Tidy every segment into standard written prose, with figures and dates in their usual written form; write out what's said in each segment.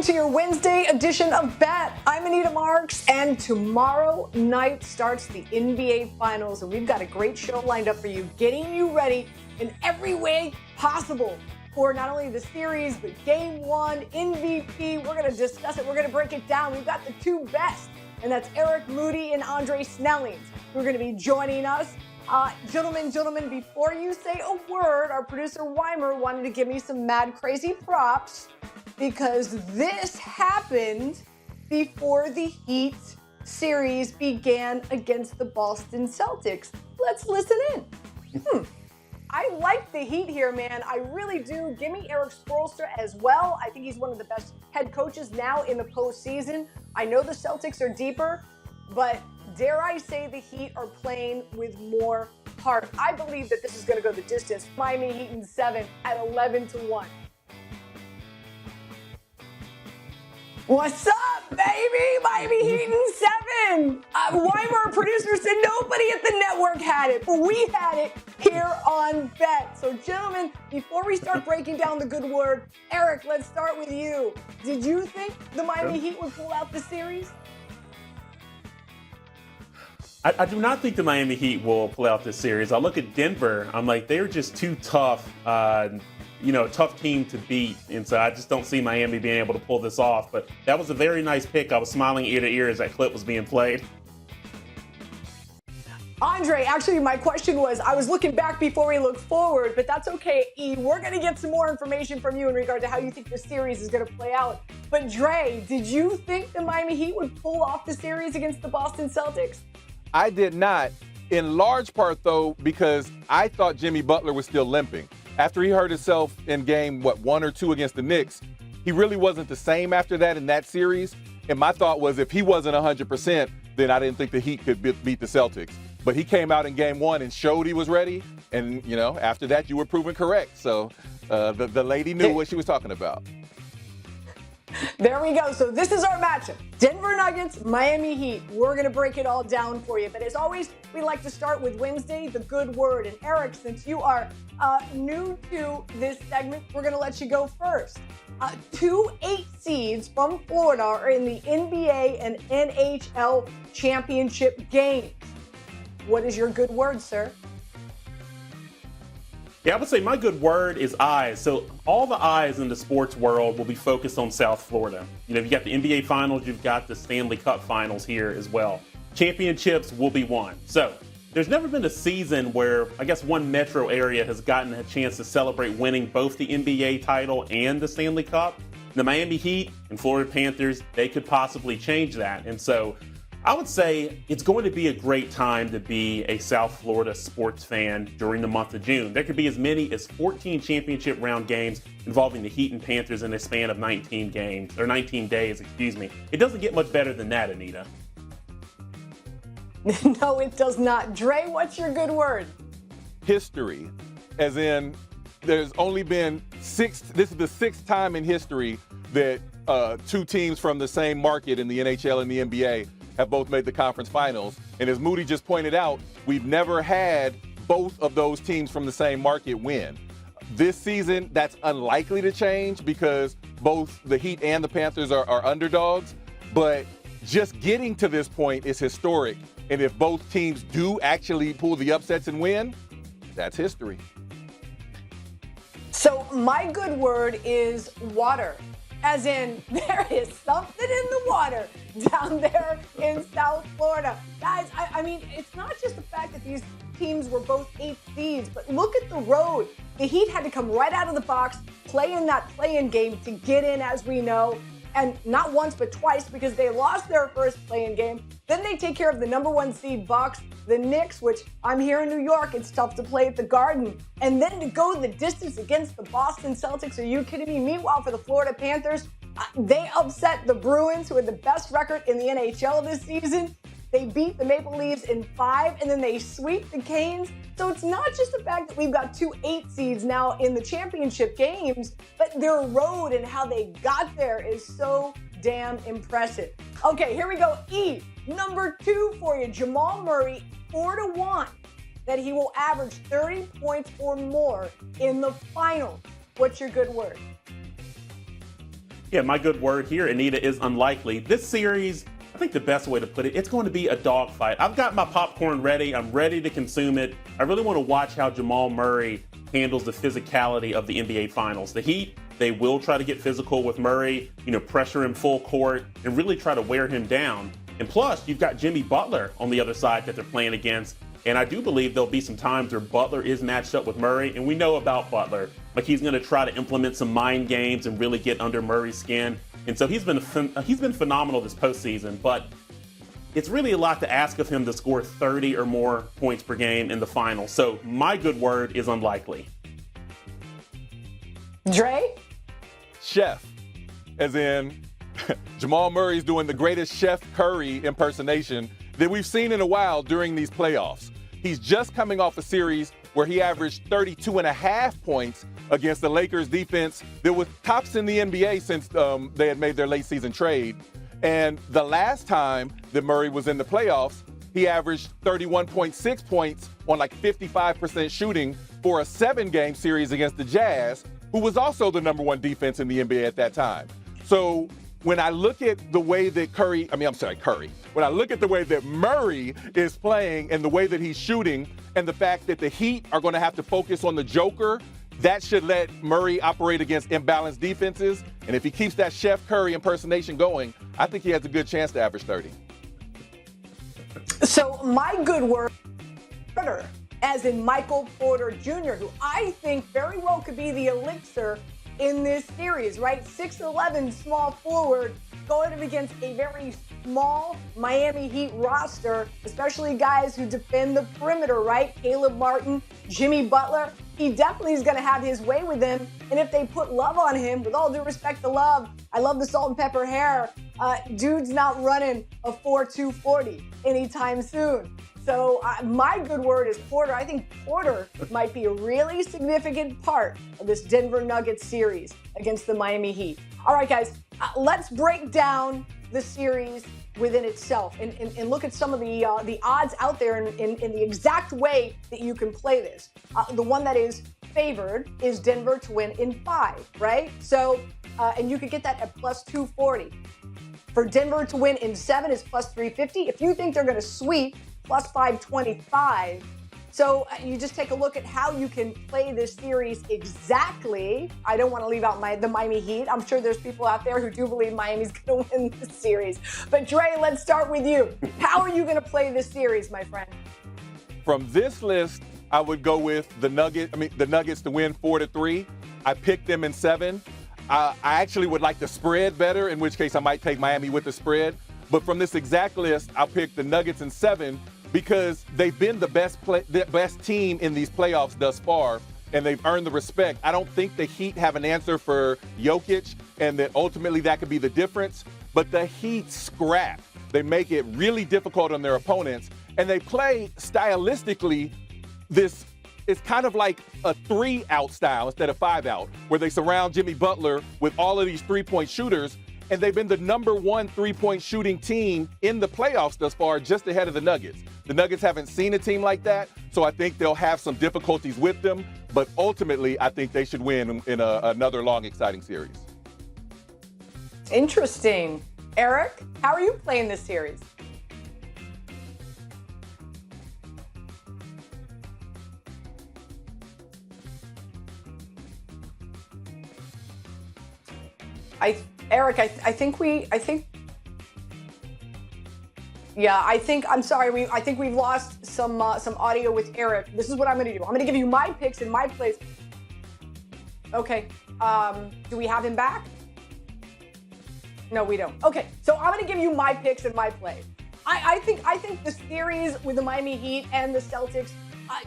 into your Wednesday edition of Bet. I'm Anita Marks, and tomorrow night starts the NBA Finals, and we've got a great show lined up for you, getting you ready in every way possible for not only the series, but Game 1, MVP. We're going to discuss it. We're going to break it down. We've got the two best, and that's Eric Moody and Andre Snelling, who are going to be joining us. Gentlemen, before you say a word, our producer Weimer wanted to give me some mad crazy props because this happened before the Heat series began against the Boston Celtics. Let's listen in. I like the Heat here, man. I really do. Give me Eric Spoelstra as well. I think he's one of the best head coaches now in the postseason. I know the Celtics are deeper, but dare I say the Heat are playing with more heart. I believe that this is going to go the distance. Miami Heat in 7 at 11-1. What's up, baby? Miami Heat in 7. Weimer, our producer, said nobody at the network had it, but we had it here on Bet. So, gentlemen, before we start breaking down the good word, Eric, let's start with you. Did you think the Miami Heat would pull out the series? I do not think the Miami Heat will pull out this series. I look at Denver. I'm like, they're just too tough, tough team to beat. And so I just don't see Miami being able to pull this off. But that was a very nice pick. I was smiling ear to ear as that clip was being played. Andre, actually, my question was, I was looking back before we looked forward, but that's okay, E. We're going to get some more information from you in regard to how you think the series is going to play out. But Dre, did you think the Miami Heat would pull off the series against the Boston Celtics? I did not, in large part, though, because I thought Jimmy Butler was still limping. After he hurt himself in game, 1 or 2 against the Knicks, he really wasn't the same after that in that series. And my thought was if he wasn't 100%, then I didn't think the Heat could beat the Celtics. But he came out in game 1 and showed he was ready. And, after that, you were proven correct. So the lady knew what she was talking about. There we go. So this is our matchup. Denver Nuggets, Miami Heat. We're going to break it all down for you. But as always, we like to start with Wednesday, the good word. And Eric, since you are new to this segment, we're going to let you go first. 2 8 seeds from Florida are in the NBA and NHL championship games. What is your good word, sir? Yeah, I would say my good word is eyes. So all the eyes in the sports world will be focused on South Florida. You've got the NBA Finals, you've got the Stanley Cup Finals here as well. Championships will be won. So there's never been a season where I guess one metro area has gotten a chance to celebrate winning both the NBA title and the Stanley Cup. The Miami Heat and Florida Panthers, they could possibly change that. And so I would say it's going to be a great time to be a South Florida sports fan during the month of June. There could be as many as 14 championship round games involving the Heat and Panthers in a span of 19 days, It doesn't get much better than that, Anita. No, it does not. Dre, what's your good word? History, as in there's only been this is the 6th time in history that 2 teams from the same market in the NHL and the NBA have both made the conference finals. And as Moody just pointed out, we've never had both of those teams from the same market win. This season, that's unlikely to change because both the Heat and the Panthers are underdogs. But just getting to this point is historic. And if both teams do actually pull the upsets and win, that's history. So my good word is water. As in, there is something in the water down there in South Florida. Guys, I mean, it's not just the fact that these teams were both 8 seeds, but look at the road. The Heat had to come right out of the box, play in that play-in game to get in, as we know. And not once, but twice, because they lost their first play-in game. Then they take care of the number 1 seed Bucks, the Knicks, which I'm here in New York. It's tough to play at the Garden. And then to go the distance against the Boston Celtics. Are you kidding me? Meanwhile, for the Florida Panthers, they upset the Bruins, who had the best record in the NHL this season. They beat the Maple Leafs in 5, and then they sweep the Canes. So it's not just the fact that we've got 2 8 seeds now in the championship games, but their road and how they got there is so damn impressive. Okay, here we go. E, number 2 for you. Jamal Murray, 4-1, that he will average 30 points or more in the finals. What's your good word? Yeah, my good word here, Anita, is unlikely. This series, I think the best way to put it, it's going to be a dogfight. I've got my popcorn ready. I'm ready to consume it. I really want to watch how Jamal Murray handles the physicality of the NBA Finals. The Heat, they will try to get physical with Murray, pressure him full court and really try to wear him down. And plus, you've got Jimmy Butler on the other side that they're playing against. And I do believe there'll be some times where Butler is matched up with Murray. And we know about Butler. Like, he's going to try to implement some mind games and really get under Murray's skin. And so he's been phenomenal this postseason. But it's really a lot to ask of him to score 30 or more points per game in the final. So my good word is unlikely. Dre? Chef, as in Jamal Murray's doing the greatest Chef Curry impersonation that we've seen in a while during these playoffs. He's just coming off a series where he averaged 32.5 points against the Lakers defense that was tops in the NBA since they had made their late season trade. And the last time that Murray was in the playoffs, he averaged 31.6 points on like 55% shooting for a 7-game series against the Jazz, who was also the number one defense in the NBA at that time. So when I look at the way that when I look at the way that Murray is playing and the way that he's shooting and the fact that the Heat are going to have to focus on the Joker, that should let Murray operate against imbalanced defenses. And if he keeps that Chef Curry impersonation going, I think he has a good chance to average 30. So my good word, as in Michael Porter Jr., who I think very well could be the elixir in this series, right? 6'11", small forward, going up against a very small Miami Heat roster, especially guys who defend the perimeter, right? Caleb Martin, Jimmy Butler. He definitely is going to have his way with them. And if they put Love on him, with all due respect to Love, I love the salt and pepper hair. Dude's not running a 4.2 40 anytime soon. So my good word is Porter. I think Porter might be a really significant part of this Denver Nuggets series against the Miami Heat. All right, guys, let's break down the series within itself and look at some of the odds out there in the exact way that you can play this. The one that is favored is Denver to win in 5, right? So, and you could get that at plus 240. For Denver to win in 7 is plus 350. If you think they're going to sweep, plus 525. So you just take a look at how you can play this series exactly. I don't want to leave out the Miami Heat. I'm sure there's people out there who do believe Miami's going to win this series. But Dre, let's start with you. How are you going to play this series, my friend? From this list, I would go with the Nuggets to win 4-3. I picked them in 7. I actually would like the spread better, in which case I might take Miami with the spread. But from this exact list, I'll pick the Nuggets in 7 because they've been the best team in these playoffs thus far, and they've earned the respect. I don't think the Heat have an answer for Jokic, and that ultimately that could be the difference. But the Heat scrap. They make it really difficult on their opponents, and they play stylistically this. It's kind of like a 3-out style instead of 5-out, where they surround Jimmy Butler with all of these three-point shooters, and they've been the number 1 3-point shooting team in the playoffs thus far, just ahead of the Nuggets. The Nuggets haven't seen a team like that, so I think they'll have some difficulties with them, but ultimately I think they should win in another long, exciting series. Interesting. Eric, how are you playing this series? Eric, I think we've lost some audio with Eric. This is what I'm going to do. I'm going to give you my picks in my place. Okay. Do we have him back? No, we don't. Okay. So I'm going to give you my picks in my play. I think the series with the Miami Heat and the Celtics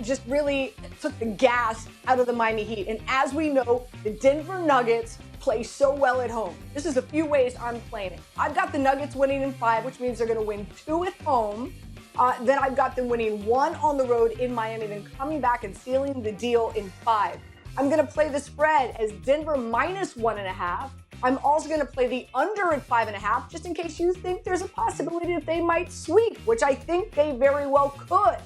just really took the gas out of the Miami Heat. And as we know, the Denver Nuggets play so well at home. This is a few ways I'm playing it. I've got the Nuggets winning in 5, which means they're going to win 2 at home. Then I've got them winning 1 on the road in Miami, then coming back and sealing the deal in 5. I'm going to play the spread as Denver minus 1.5. I'm also going to play the under at 5.5, just in case you think there's a possibility that they might sweep, which I think they very well could.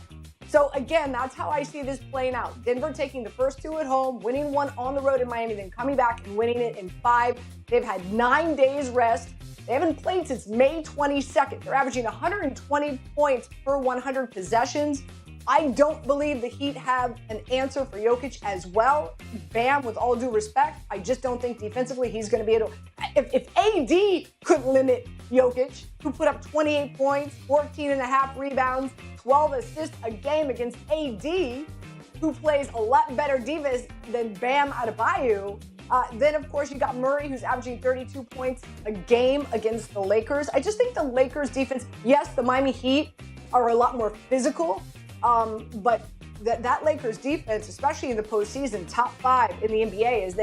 So again, that's how I see this playing out. Denver taking the first 2 at home, winning 1 on the road in Miami, then coming back and winning it in 5. They've had 9 days rest. They haven't played since May 22nd. They're averaging 120 points per 100 possessions. I don't believe the Heat have an answer for Jokic as well. Bam, with all due respect, I just don't think defensively he's going to be able to. If AD could limit Jokic, who put up 28 points, 14.5 rebounds, 12 assists a game against AD, who plays a lot better defense than Bam Adebayo, then, of course, you got Murray, who's averaging 32 points a game against the Lakers. I just think the Lakers defense, yes, the Miami Heat are a lot more physical, but that Lakers defense, especially in the postseason, top 5 in the NBA, is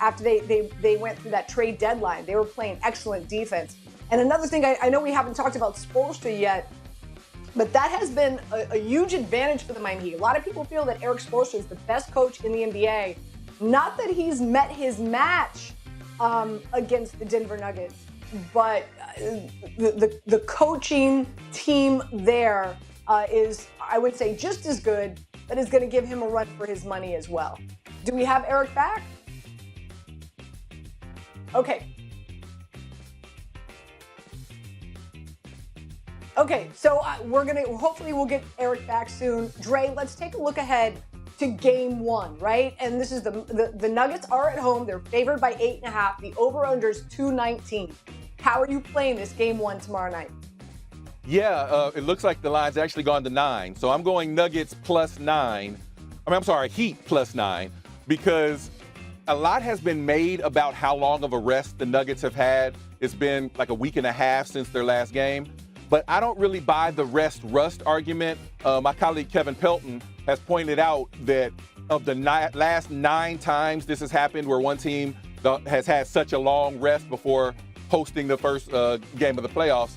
after they went through that trade deadline, they were playing excellent defense. And another thing, I know we haven't talked about Spoelstra yet, but that has been a huge advantage for the Miami Heat. A lot of people feel that Eric Spoelstra is the best coach in the NBA. Not that he's met his match against the Denver Nuggets, but the coaching team there is, I would say, just as good, but is going to give him a run for his money as well. Do we have Eric back? Okay. Okay, so hopefully we'll get Eric back soon. Dre, let's take a look ahead to game 1, right? And this is the Nuggets are at home. They're favored by 8.5. The over-under is 219. How are you playing this game 1 tomorrow night? Yeah, it looks like the line's actually gone to 9. So I'm going Nuggets plus 9. I'm sorry, Heat plus 9, because a lot has been made about how long of a rest the Nuggets have had. It's been like a week and a half since their last game. But I don't really buy the rest-rust argument. My colleague Kevin Pelton has pointed out that of the last 9 times this has happened where one team has had such a long rest before hosting the first game of the playoffs,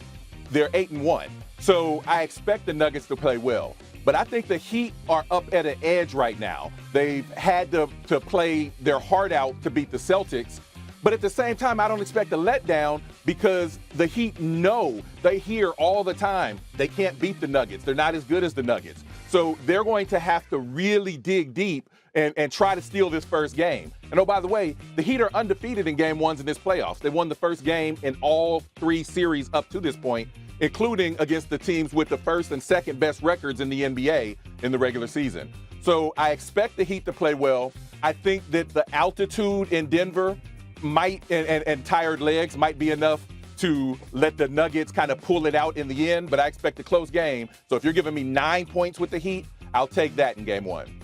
they're 8-1. So I expect the Nuggets to play well. But I think the Heat are up at an edge right now. They've had to play their heart out to beat the Celtics. But at the same time, I don't expect a letdown because the Heat know, they hear all the time, they can't beat the Nuggets. They're not as good as the Nuggets. So they're going to have to really dig deep and try to steal this first game. And oh, by the way, the Heat are undefeated in game 1s in this playoffs. They won the first game in all 3 series up to this point, including against the teams with the first and second best records in the NBA in the regular season. So I expect the Heat to play well. I think that the altitude in Denver might and tired legs might be enough to let the Nuggets kind of pull it out in the end, but I expect a close game. So if you're giving me 9 points with the Heat, I'll take that in game 1.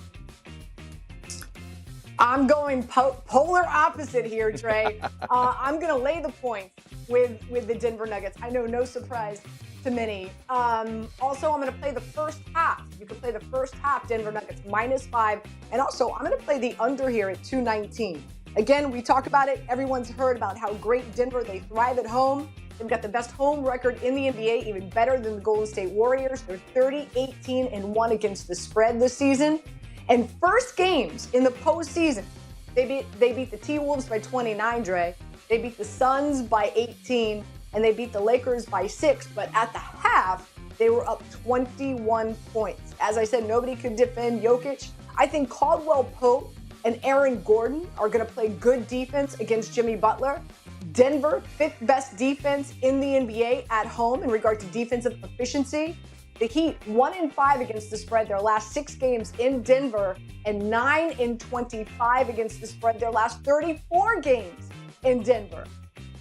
I'm going polar opposite here, Trey. I'm going to lay the points with the Denver Nuggets. I know, no surprise to many. Also, I'm going to play the first half. You can play the first half, Denver Nuggets -5. And also, I'm going to play the under here at 219. Again, we talk about it. Everyone's heard about how great Denver, they thrive at home. They've got the best home record in the NBA, even better than the Golden State Warriors. They're 30-18-1 against the spread this season. And first games in the postseason, they beat the T-Wolves by 29, Dre. They beat the Suns by 18, and they beat the Lakers by 6. But at the half, they were up 21 points. As I said, nobody could defend Jokic. I think Caldwell Pope and Aaron Gordon are going to play good defense against Jimmy Butler. Denver, 5th best defense in the NBA at home in regard to defensive efficiency. The Heat, 1-5 against the spread their last 6 games in Denver, and 9-25 against the spread their last 34 games in Denver.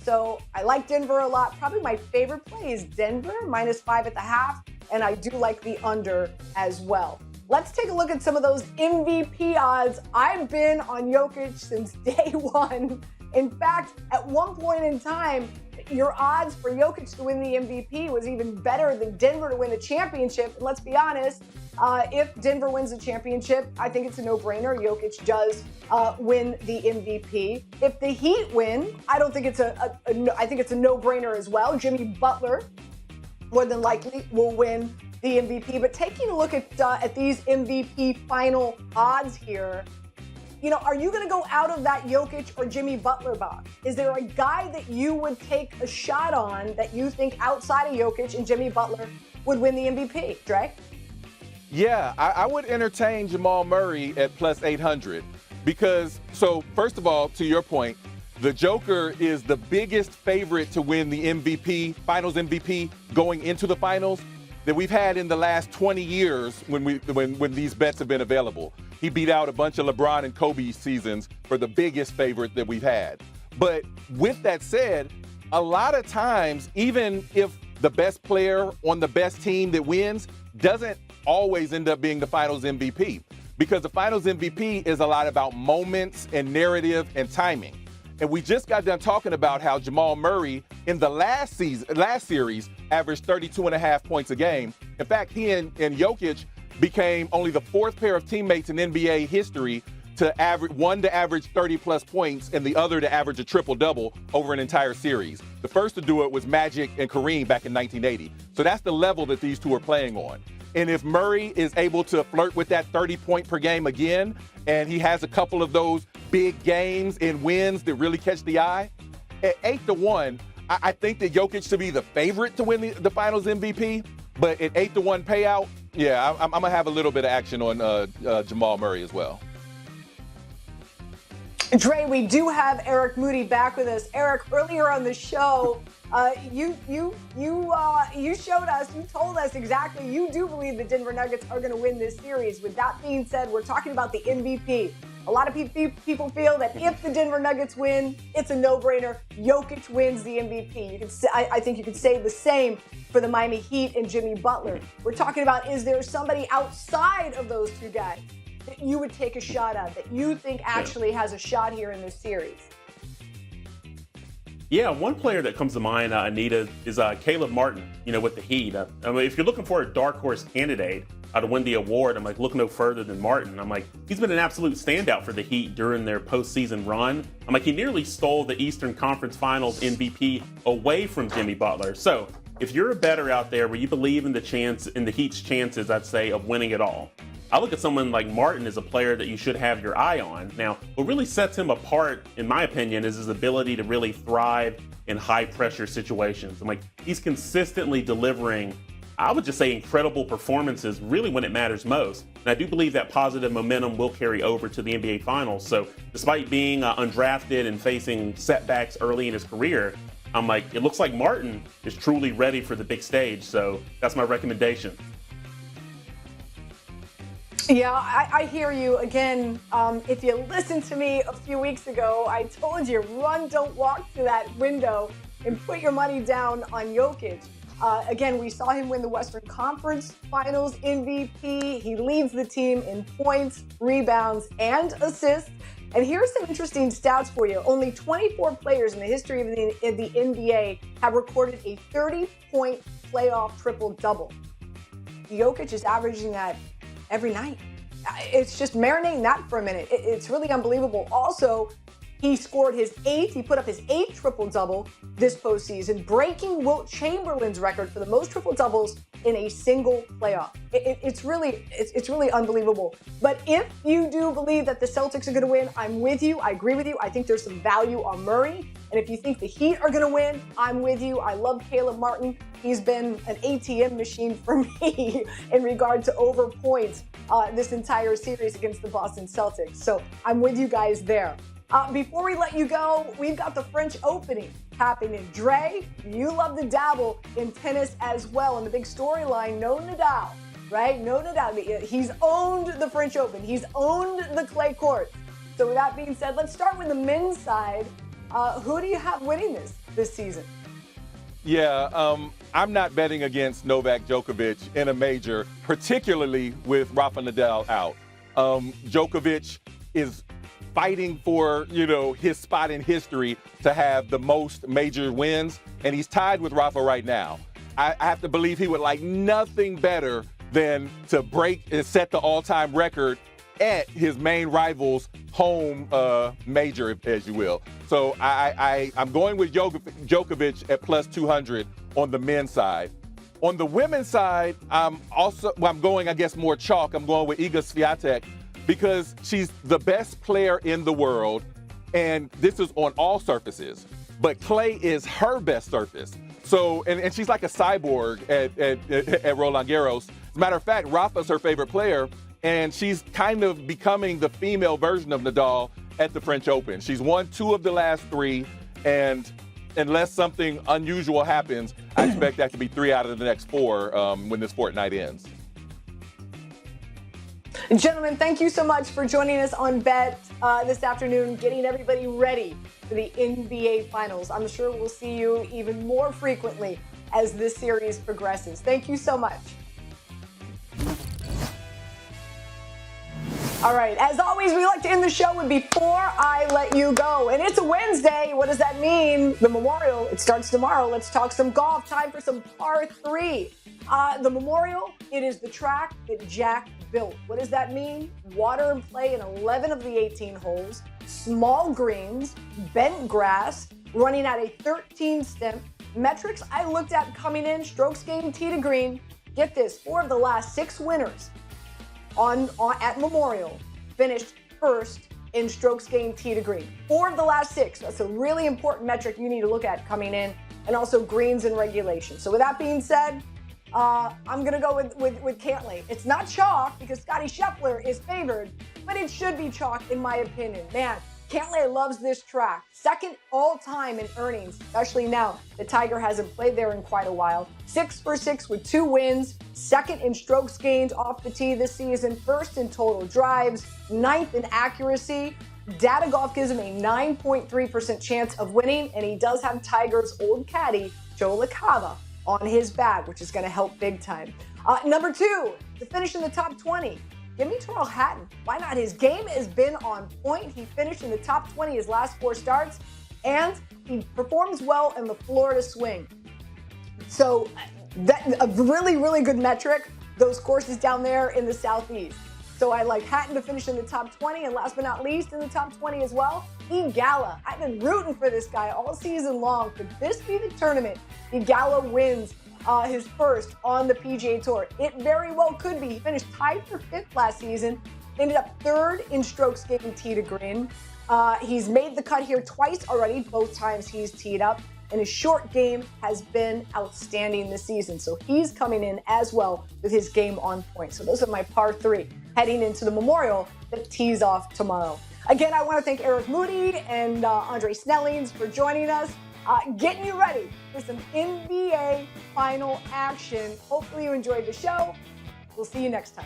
So I like Denver a lot. Probably my favorite play is Denver, -5 at the half, and I do like the under as well. Let's take a look at some of those MVP odds. I've been on Jokic since day 1. In fact, at one point in time, your odds for Jokic to win the MVP was even better than Denver to win the championship. And let's be honest, if Denver wins the championship, I think it's a no-brainer. Jokic does win the MVP. If the Heat win, I don't think I think it's a no-brainer as well. Jimmy Butler, more than likely, will win the MVP. But taking a look at these MVP final odds here, are you going to go out of that Jokic or Jimmy Butler box? Is there a guy that you would take a shot on that you think outside of Jokic and Jimmy Butler would win the MVP, Dre? Yeah, I would entertain Jamal Murray at plus 800 because, so first of all, to your point, the Joker is the biggest favorite to win the MVP, Finals MVP, going into the finals that we've had in the last 20 years when these bets have been available. He beat out a bunch of LeBron and Kobe seasons for the biggest favorite that we've had. But with that said, a lot of times, even if the best player on the best team that wins doesn't always end up being the Finals MVP, because the Finals MVP is a lot about moments and narrative and timing. And we just got done talking about how Jamal Murray in the last series averaged 32.5 points a game. In fact, he and Jokic became only the fourth pair of teammates in NBA history to average 30 plus points and the other to average a triple-double over an entire series. The first to do it was Magic and Kareem back in 1980. So that's the level that these two are playing on. And if Murray is able to flirt with that 30-point per game again, and he has a couple of those big games and wins that really catch the eye, at 8-1, I think that Jokic should be the favorite to win the Finals MVP. But at 8-1 payout, yeah, I'm gonna have a little bit of action on Jamal Murray as well. Dre, we do have Eric Moody back with us. Eric, earlier on the show, you showed us, you told us exactly, you do believe the Denver Nuggets are going to win this series. With that being said, we're talking about the MVP. A lot of people feel that if the Denver Nuggets win, it's a no-brainer. Jokic wins the MVP. You can say, I think you could say the same for the Miami Heat and Jimmy Butler. We're talking about, is there somebody outside of those two guys that you would take a shot at, that you think actually has a shot here in this series? Yeah, one player that comes to mind, Anita, is Caleb Martin, with the Heat. I mean, if you're looking for a dark horse candidate to win the award, I'm like, look no further than Martin. I'm like, he's been an absolute standout for the Heat during their postseason run. I'm like, he nearly stole the Eastern Conference Finals MVP away from Jimmy Butler. So if you're a bettor out there where you believe in the Heat's chances, I'd say, of winning it all, I look at someone like Martin as a player that you should have your eye on. Now, what really sets him apart, in my opinion, is his ability to really thrive in high-pressure situations. I'm like, he's consistently delivering, I would just say, incredible performances, really when it matters most. And I do believe that positive momentum will carry over to the NBA Finals. So despite being undrafted and facing setbacks early in his career, I'm like, it looks like Martin is truly ready for the big stage. So that's my recommendation. Yeah, I hear you. Again, if you listened to me a few weeks ago, I told you, run, don't walk to that window and put your money down on Jokic. Again, we saw him win the Western Conference Finals MVP. He leads the team in points, rebounds, and assists. And here's some interesting stats for you. Only 24 players in the history of the NBA have recorded a 30-point playoff triple-double. Jokic is averaging that every night. It's just marinating that for a minute. It's really unbelievable. Also, he put up his eighth triple-double this postseason, breaking Wilt Chamberlain's record for the most triple-doubles in a single playoff. It's really unbelievable. But if you do believe that the Celtics are going to win, I'm with you. I agree with you. I think there's some value on Murray. And if you think the Heat are going to win, I'm with you. I love Caleb Martin. He's been an ATM machine for me in regard to over points this entire series against the Boston Celtics. So I'm with you guys there. Before we let you go, we've got the French Opening happening. Dre, you love to dabble in tennis as well. And the big storyline, no Nadal, right? No Nadal. He's owned the French Open. He's owned the clay court. So with that being said, let's start with the men's side. Who do you have winning this season? Yeah, I'm not betting against Novak Djokovic in a major, particularly with Rafa Nadal out. Djokovic is fighting for, his spot in history to have the most major wins, and he's tied with Rafa right now. I have to believe he would like nothing better than to break and set the all-time record at his main rival's home major, as you will. So I'm going with Djokovic at plus 200 on the men's side. On the women's side, I'm going, I guess, more chalk. I'm going with Iga Swiatek because she's the best player in the world, and this is on all surfaces. But clay is her best surface. So, and she's like a cyborg at Roland Garros. As a matter of fact, Rafa's her favorite player, and she's kind of becoming the female version of Nadal at the French Open. She's won 2 of the last 3, and unless something unusual happens, I expect that to be 3 out of the next 4 when this fortnight ends. Gentlemen, thank you so much for joining us on Bet this afternoon, getting everybody ready for the NBA Finals. I'm sure we'll see you even more frequently as this series progresses. Thank you so much. All right, as always, we like to end the show with Before I Let You Go. And it's a Wednesday. What does that mean? The Memorial, it starts tomorrow. Let's talk some golf. Time for some par 3. The Memorial, it is the track that Jack built. What does that mean? Water and play in 11 of the 18 holes, small greens, bent grass, running at a 13 stem. Metrics I looked at coming in, strokes gained tee to green. Get this, 4 of the last 6 winners at Memorial finished first in strokes gained tee to green. 4 of the last 6. That's a really important metric you need to look at coming in, and also greens and regulation. So with that being said, I'm going to go with Cantlay. It's not chalk because Scottie Scheffler is favored, but it should be chalk in my opinion. Man, Cantlay loves this track. Second all-time in earnings, especially now that Tiger hasn't played there in quite a while. 6 for 6 with 2 wins. Second in strokes gained off the tee this season. First in total drives. 9th in accuracy. Data Golf gives him a 9.3% chance of winning, and he does have Tiger's old caddy, Joe LaCava, on his bag, which is going to help big time. Number 2, to finish in the top 20. Give me Terrell Hatton. Why not? His game has been on point. He finished in the top 20 his last 4 starts, and he performs well in the Florida swing. So that a really, really good metric, those courses down there in the Southeast. So I like Hatton to finish in the top 20, and last but not least in the top 20 as well, Igala. I've been rooting for this guy all season long. Could this be the tournament Igala wins his first on the PGA Tour? It very well could be. He finished tied for 5th last season, ended up 3rd in strokes gained tee to green. He's made the cut here twice already, both times he's teed up, and his short game has been outstanding this season. So he's coming in as well with his game on point. So those are my par 3 heading into the Memorial that tees off tomorrow. Again, I want to thank Eric Moody and Andre Snelling for joining us, getting you ready for some NBA final action. Hopefully you enjoyed the show. We'll see you next time.